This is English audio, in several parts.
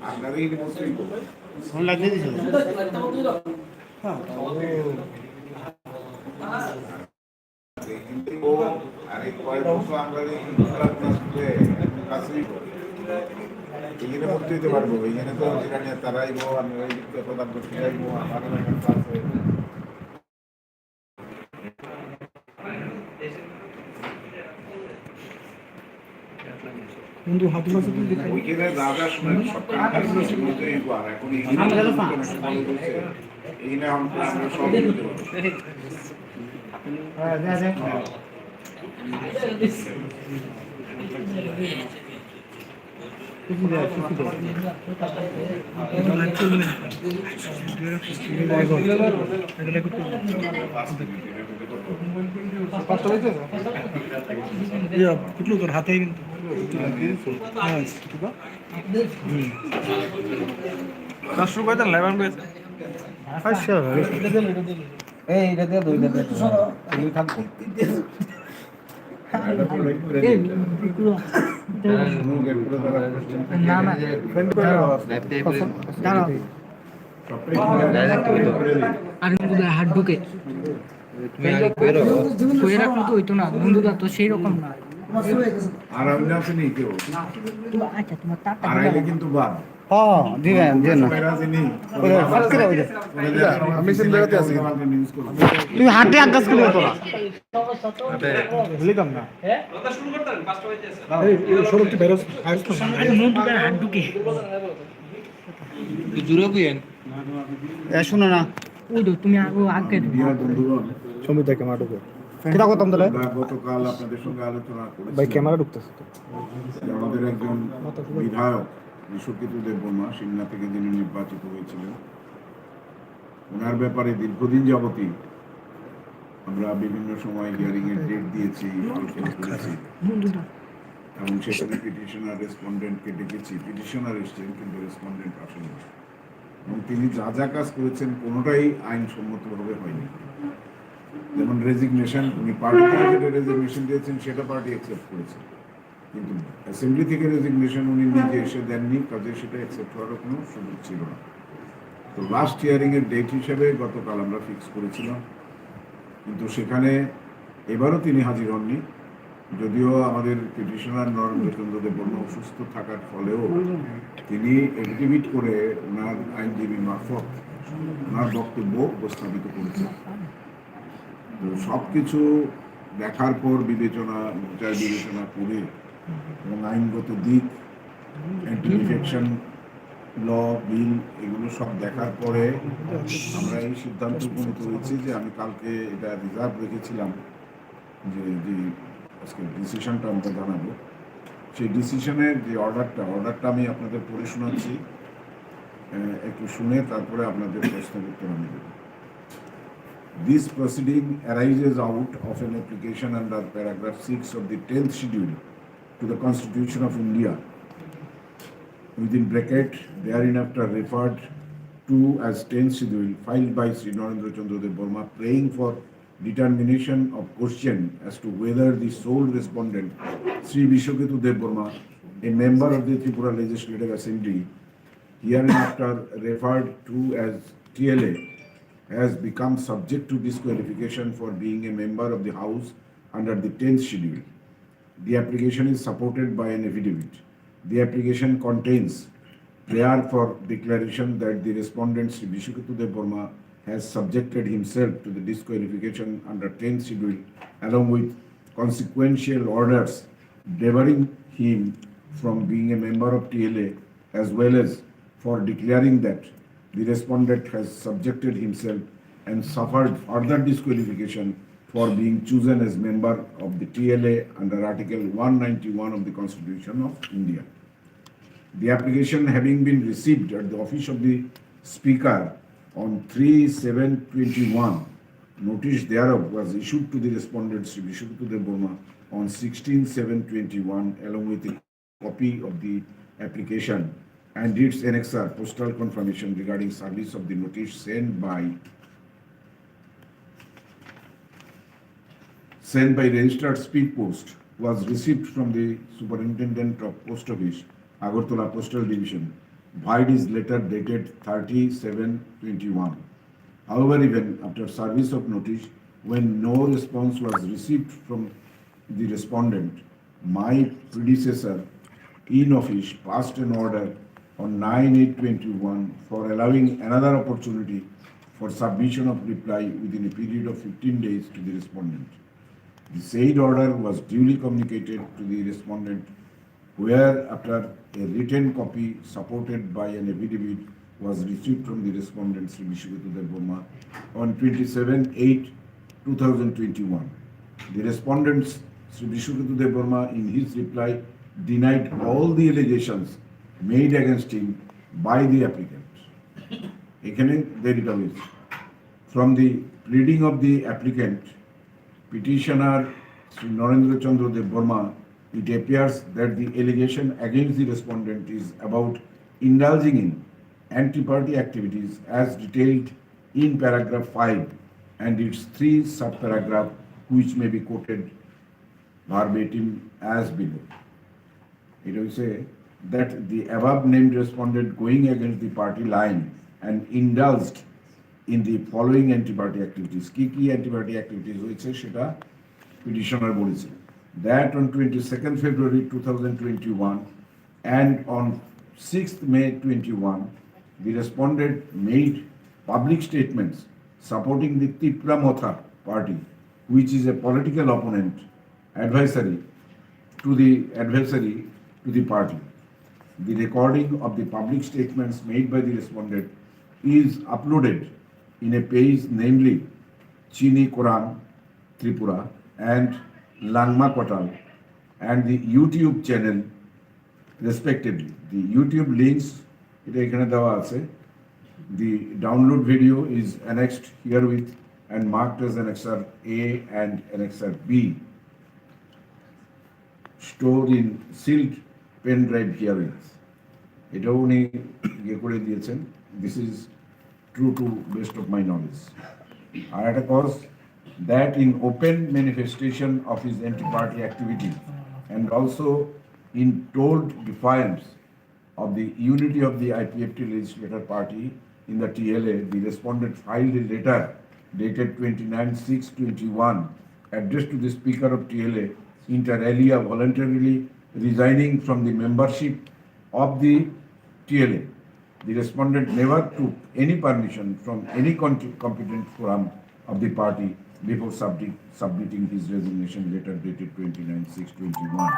আপনারই মুসলিম ফোন লাগিয়ে দিয়েছিল। ও আরেক কয়েক বছর আমরা কাছেই এখানে ভর্তি হইতে পারবো, এখানে তো যেখানে তারাইবো আমি ওই প্রধান করতে যাইবো আমার আছে। কিন্তু হাতে মাসে কিন্তু ওইখানে রাজা শুনেন সব আর এখন এইখানে আমরা সব দিতে পারবো। হ্যাঁ যা যা कुठलं तर हात आहे কাজটা কয়টা লাইভান কইছে আচ্ছা এই এটা দিয়ে দুই দিন এই থাকবে না না আর হাত ঢুকে কই রাখলে তো হইতো না বন্ধুরা তো সেই রকম না আর আমি আছে নি কেউ আচ্ছা তোমার টাকা আর আইলে কিন্তু বাদ হ্যাঁ দিবেন দেন না আমি সিন লাগাতে আছি তুমি হাতে আকাশ করে তোলা লিখাম না হ্যাঁ কথা শুরু করতেন 5টা বাজে আছে এই সরলটি ভাইরাস তো বন্ধুরা হাত ঢুকে কি জুড়ে কইেন এ শুনো না ওই তো তুমি আগে বিয়ার বন্ধুগণ সময় থেকে মাটুকে কিটা করতাম তাহলে গতকাল আপনাদের সঙ্গে আলোচনা করেছি ভাই ক্যামেরা ঢুকতেছে তো আমাদের একজন বিধায়ক বিশ্বকিত দেববর্মা সিংনা থেকে যিনি নির্বাচিত হয়েছিলেন ওনার ব্যাপারে দীর্ঘদিন যাবতই আমরা বিভিন্ন সময় হিয়ারিং এর ডেট দিয়েছি, আলোচনা করেছি এবং সেখানে পিটিশনার রেসপন্ডেন্টকে ডেকেছি। পিটিশনার এসছেন কিন্তু রেসপন্ডেন্ট আসেনি এবং তিনি যা যা কাজ করেছেন কোনোটাই আইনসম্মতভাবে হয়নি। যেমন রেজিগনেশন, উনি পার্টি থেকে যেটা রেজিগনেশন দিয়েছেন সেটা পার্টি অ্যাকসেপ্ট করেছে, কিন্তু অ্যাসেম্বলি থেকে রেজিগনেশন উনি নিজে এসে দেননি, কাজে সেটা অ্যাকসেপ্ট হওয়ারও কোনো সুযোগ ছিল না। তো লাস্ট হিয়ারিং এর ডেট হিসেবে গতকাল আমরা ফিক্স করেছিলাম, কিন্তু সেখানে এবারও তিনি হাজির হননি। যদিও আমাদের পিটিশনার নরেন্দ্র চন্দ্র দেববর্মা অসুস্থ থাকার ফলেও তিনি এক্সিবিট করে ওনার আইনজীবী মারফত ওনার বক্তব্য উপস্থাপিত করেছেন। তো সব কিছু দেখার পর বিচার বিবেচনা করে এবং আইনগত দিক, অ্যান্টি ডিফেকশন ল, বিল, এগুলো সব দেখার পরে আমরা এই সিদ্ধান্ত উপনীত হয়েছি যে আমি কালকে এটা রিজার্ভ রেখেছিলাম যে আজকে ডিসিশনটা আমরা জানাবো। সেই ডিসিশনের যে অর্ডারটা আমি আপনাদের পড়ে শোনাচ্ছি, একটু শুনে তারপরে আপনাদের প্রশ্নের উত্তর আমি দেব। This proceeding arises out of an application under paragraph 6 of the 10th schedule to the Constitution of India, within bracket thereinafter referred to as 10th schedule, filed by Sri Narendra Chandra Dev-Burma, praying for determination of question as to whether the sole respondent, Sri Vishwaketu Dev-Burma, a member of the Tripura Legislative Assembly, hereinafter referred to as TLA, has become subject to disqualification for being a member of the House under the 10th schedule. The application is supported by an affidavit. The application contains prayer for declaration that the respondent Sri Vishwaketu Dev-Burma has subjected himself to the disqualification under 10th schedule along with consequential orders debarring him from being a member of TLA, as well as for declaring that the respondent has subjected himself and suffered further disqualification for being chosen as member of the TLA under Article 191 of the Constitution of India. The application having been received at the office of the Speaker on 3/7/21, notice thereof was issued to the respondent Sri Vishwaketu Dev-Burma on 16/7/21 along with a copy of the application and its annexer postal confirmation regarding service of the notice sent by registered speed post was received from the Superintendent of Post Office Agartala Postal Division, void his letter dated 30/7/21. However, even after service of notice, when no response was received from the respondent, my predecessor in office passed an order on 9/8/21 for allowing another opportunity for submission of reply within a period of 15 days to the respondent. The said order was duly communicated to the respondent, where after a written copy supported by an affidavit was received from the respondent, Sri Vishwaketu Dev Burma, on 27/8/2021. The respondent, Sri Vishwaketu Dev Burma, in his reply, denied all the allegations made against him by the applicant. এখানে দেরিটা হয়েছে। From the pleading of the applicant, petitioner Sri Narendra Chandra Dev Burma, it appears that the allegation against the respondent is about indulging in anti-party activities as detailed in paragraph 5 and its 3 subparagraphs, which may be quoted verbatim as below. It will say that the above named respondent going against the party line and indulged in the following anti-party activities. Ki anti-party activities hoyeche seta petitioner boleche. That on 22nd February 2021 and on 6th May 21, the respondent made public statements supporting the Tipra Motha party, which is a political opponent adversary to the party. The recording of the public statements made by the respondent is uploaded in a page, namely Chini Koran Tripura and Langma Kotal, and the YouTube channel respectively. The YouTube links, the download video is annexed herewith and marked as Annexer A and Annexer B, stored in sealed pen drive herewith. এটাও উনি ইয়ে করে দিয়েছেন। This is true to best of my knowledge. আর একটা cause that in open manifestation of his anti-party activity and also in told defiance of the unity of the IPFT legislator party in the TLA, the respondent filed a letter dated 29/6/21 addressed to the Speaker of TLA inter alia voluntarily resigning from the membership of the TLA. The respondent never took any permission from any competent forum of the party before submitting his resignation letter dated 29/6/21.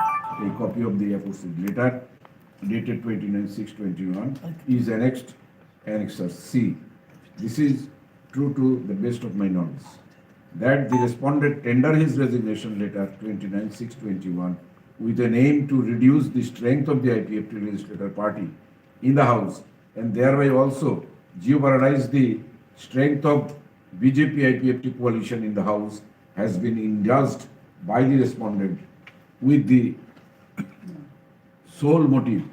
A copy of the aforesaid letter dated 29/6/21 is annexed, Annexer C. This is true to the best of my knowledge. That the respondent tendered his resignation letter 29/6/21 with an aim to reduce the strength of the IPFT legislator party in the House and thereby also jeopardize the strength of BJP IPFT coalition in the House, has been indulged by the respondent with the sole motive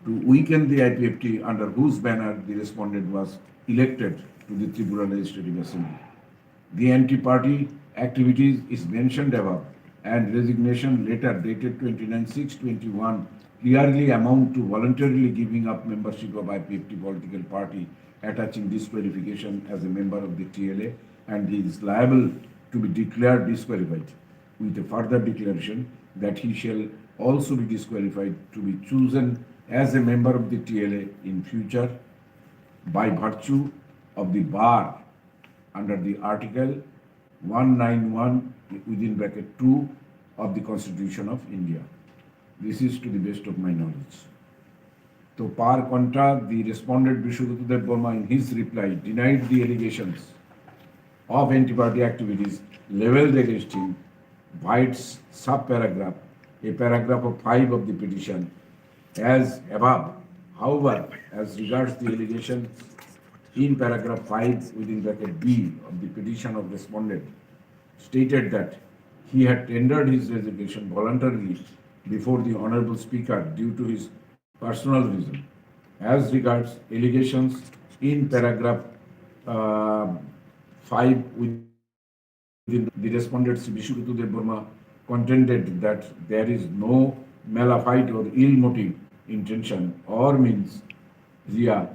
to weaken the IPFT under whose banner the respondent was elected to the Tripura Legislative Assembly. The anti-party activities is mentioned above and resignation letter dated 29/6/21 clearly amount to voluntarily giving up membership of IPFT political party, attaching disqualification as a member of the TLA, and he is liable to be declared disqualified, with a further declaration that he shall also be disqualified to be chosen as a member of the TLA in future by virtue of the bar under the Article 191 within bracket 2 of the Constitution of India. This is to the best of my knowledge. So, par contra, the respondent Vishwaketu Dev Burma in his reply denied the allegations of anti-party activities leveled against him by its sub-paragraph, a paragraph of 5 of the petition, as above. However, as regards the allegations in paragraph 5 within bracket B of the petition of respondent, stated that he had tendered his resignation voluntarily before the Honorable Speaker due to his personal reason. As regards allegations in paragraph 5 within the respondent Vishwaketu Dev Burma contended that there is no mala fide or ill motive intention or means via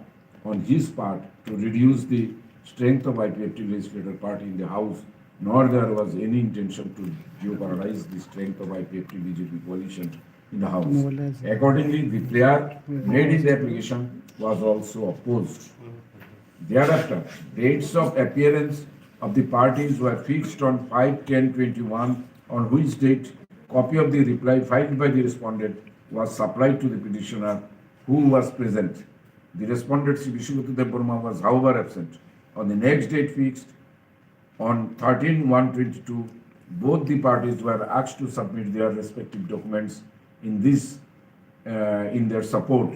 on his part to reduce the strength of IPFT legislative party in the House, nor there was any intention to jeopardize the strength of IPFT BJP coalition in the House. Accordingly, the prayer made in the application was also opposed. Thereafter, dates of appearance of the parties were fixed on 5/10/21, on which date copy of the reply filed by the respondent was supplied to the petitioner who was present. The respondent, Sri Vishwanath Dev-Burma, was however absent. On the next date fixed, on 13/1/22, both the parties were asked to submit their respective documents in their support.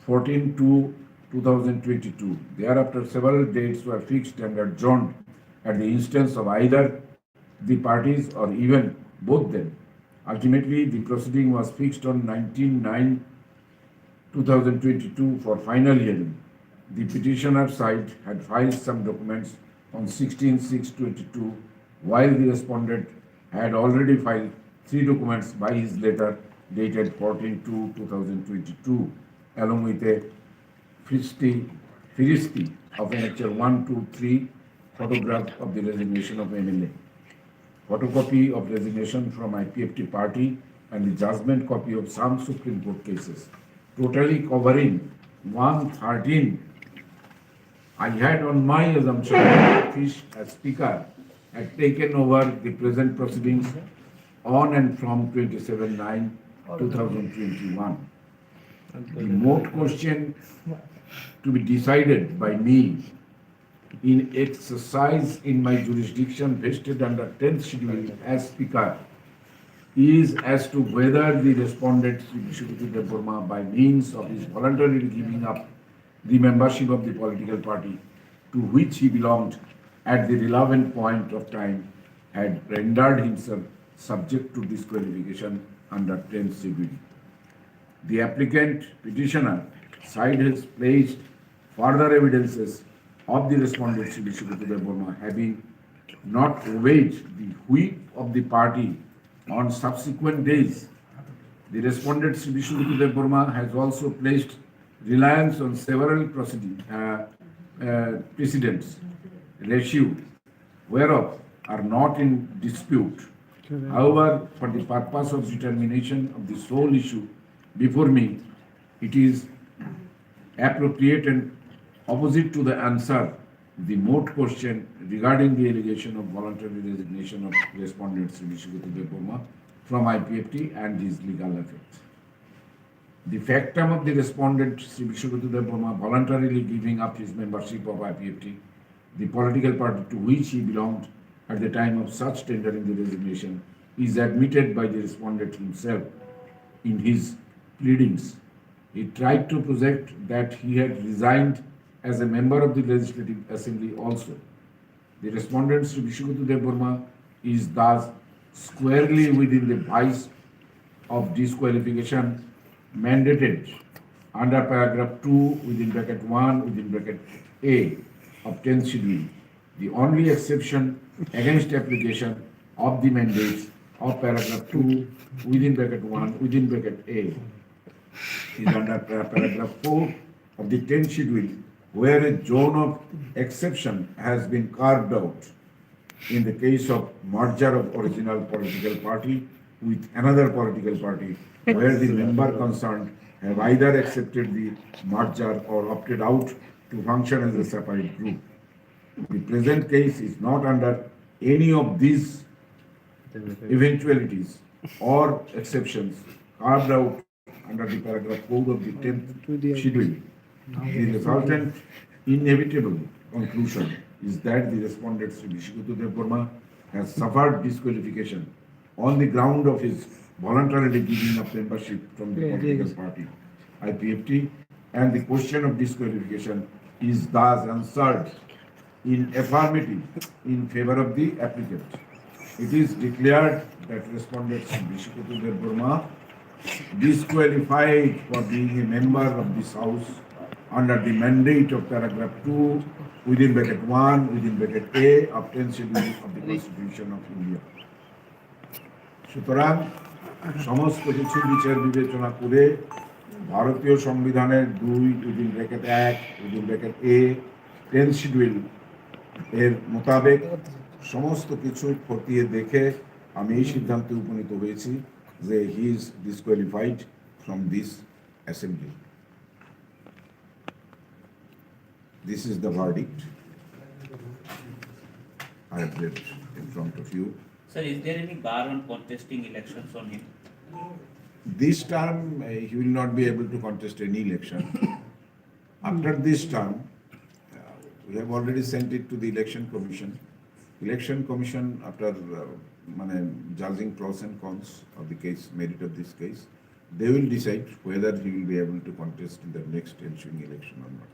14/2/2022. Thereafter, several dates were fixed and adjourned at the instance of either the parties or even both them. Ultimately, the proceeding was fixed on 19/9/2022 for final hearing. The petitioner side had filed some documents on 16/6/22, while the respondent had already filed 3 documents by his letter dated 14/2/2022, along with a Firisti of annexure 1, 2, 3 photograph of the resignation of MLA, photocopy of resignation from IPFT party, and the judgment copy of some Supreme Court cases, totally covering 113. I had on my assumption that Fish as Speaker had taken over the present proceedings on and from 27/9/2021. The moot question to be decided by me in exercise in my jurisdiction vested under 10th schedule as Speaker is as to whether the respondent, Sri Vishwanath Dev-Burma, by means of his voluntarily giving up the membership of the political party to which he belonged at the relevant point of time, had rendered himself subject to disqualification under 10th schedule. The applicant petitioner side has placed further evidences of the respondent, Sri Vishwanath Dev-Burma, having not obeyed the whip of the party on subsequent days. The respondent, Sri Vishwanath Dev-Burma, has also placed reliance on several precedents, ratio, whereof are not in dispute. However, for the purpose of determination of the sole issue before me, it is appropriate and opposite to the answer the moot question regarding the allegation of voluntary resignation of respondent Sri Vishwanath Dev-Burma from IPFT and his legal effects. The factum of the respondent Sri Vishwanath Dev-Burma voluntarily giving up his membership of IPFT, the political party to which he belonged at the time of such tendering the resignation, is admitted by the respondent himself in his pleadings. He tried to project that he had resigned as a member of the Legislative Assembly also. The respondent Sri Vishwanath Dev-Burma is thus squarely within the vice of disqualification mandated under paragraph 2 within bracket 1 within bracket A of 10th schedule. The only exception against application of the mandates of paragraph 2 within bracket 1 within bracket A is under paragraph 4 of the 10th schedule, where a zone of exception has been carved out in the case of merger of original political party with another political party, where the member concerned have either accepted the merger or opted out to function as a separate group. The present case is not under any of these eventualities or exceptions carved out under the paragraph 4 of the 10th schedule. The resultant inevitable conclusion is that the respondent Sri Vishwanath Dev-Burma has suffered disqualification on the ground of his voluntarily giving up membership from the political party, IPFT, and the question of disqualification is thus answered in affirmative in favor of the applicant. It is declared that respondent Sri Vishwanath Dev-Burma disqualified for being a member of this House under the mandate of paragraph 2 within bracket 1 within bracket A of 10th schedule of the Constitution of India. সুতরাং সমস্ত কিছু বিচার বিবেচনা করে ভারতীয় সংবিধানের 2(1) tenth schedule এর মোতাবেক সমস্ত কিছু খতিয়ে দেখে আমি এই সিদ্ধান্তে উপনীত হয়েছি যে he is disqualified from this assembly. This is the verdict I have read in front of you. Sir, is there any bar on contesting elections on him? This term, he will not be able to contest any election. After this term, we have already sent it to the Election Commission. Election Commission, after judging pros and cons of the case, merit of this case, they will decide whether he will be able to contest in the next ensuing election or not.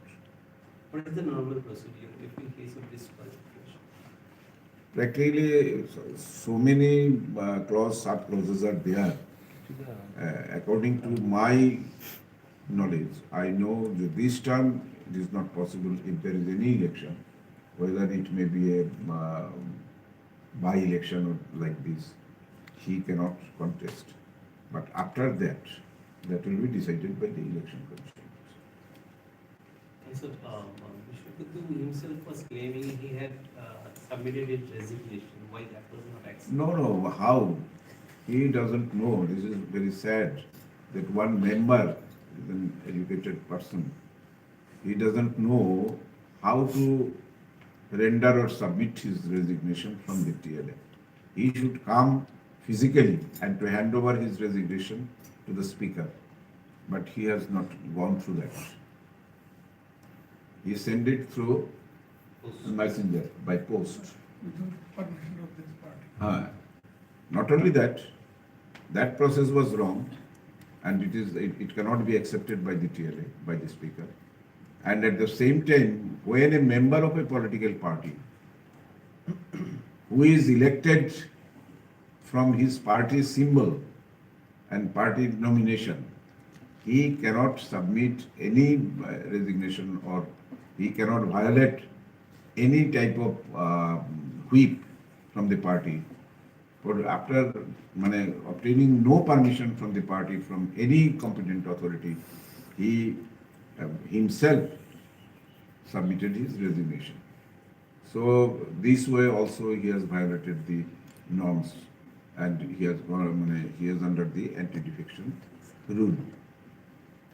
What is the normal procedure if in case of disqualification? Practically, so many sub-clauses are there. According to my knowledge, I know that this term it is not possible if there is any election, whether it may be a by-election or like this, he cannot contest. But after that, that will be decided by the Election Commission. And so, Vishwakutu himself was claiming he had submitted his resignation. Why that was not accepted? No, how? He doesn't know. This is very sad that one member is an educated person. He doesn't know how to render or submit his resignation from the TLA. He should come physically and to hand over his resignation to the speaker. But he has not gone through that. He sent it through messenger, by post. Not only that, that process was wrong, and it cannot be accepted by the TLA, by the speaker. And at the same time, when a member of a political party who is elected from his party's symbol and party nomination, he cannot submit any resignation or he cannot violate any type of whip from the party. But after obtaining no permission from the party, from any competent authority, he himself submitted his resignation. So this way also he has violated the norms, and he is under the anti-defection rule.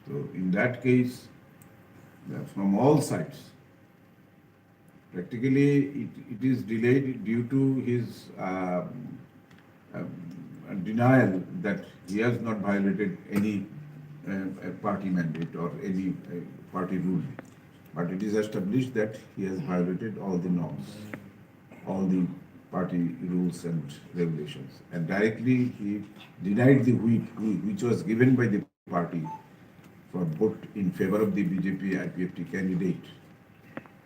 So in that case, from all sides, practically it is delayed due to his denial that he has not violated any party mandate or any party rule. But it is established that he has violated all the norms, all the party rules and regulations. And directly he denied the whip which was given by the party for vote in favor of the BJP IPFT candidate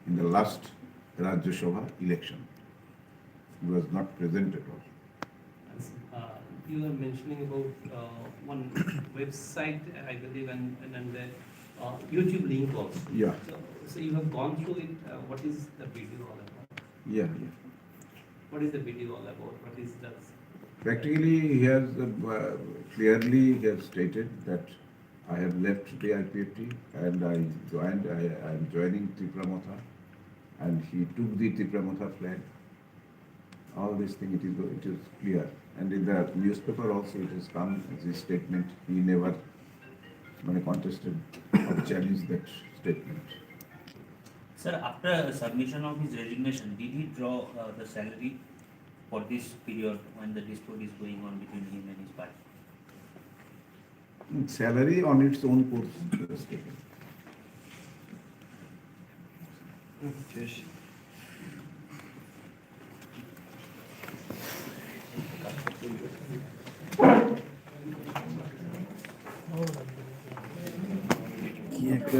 in the last Rajya Sabha election. He was not present at all. You were mentioning about one website, I believe, and the YouTube link also. Yeah. So you have gone through it. What is the video all about? Yeah. What is the video all about? What is that? Practically, he has clearly he has stated that I have left the IPFT and I am joining Tripura Motha, and he took the Tripura Motha flag. All this thing it is clear, and in the newspaper also it has come as a statement. He never contested or challenged that statement. Sir, after submission of his resignation, did he draw the salary for this period when the dispute is going on between him and his party? Salary on its own course is taken. কি একটা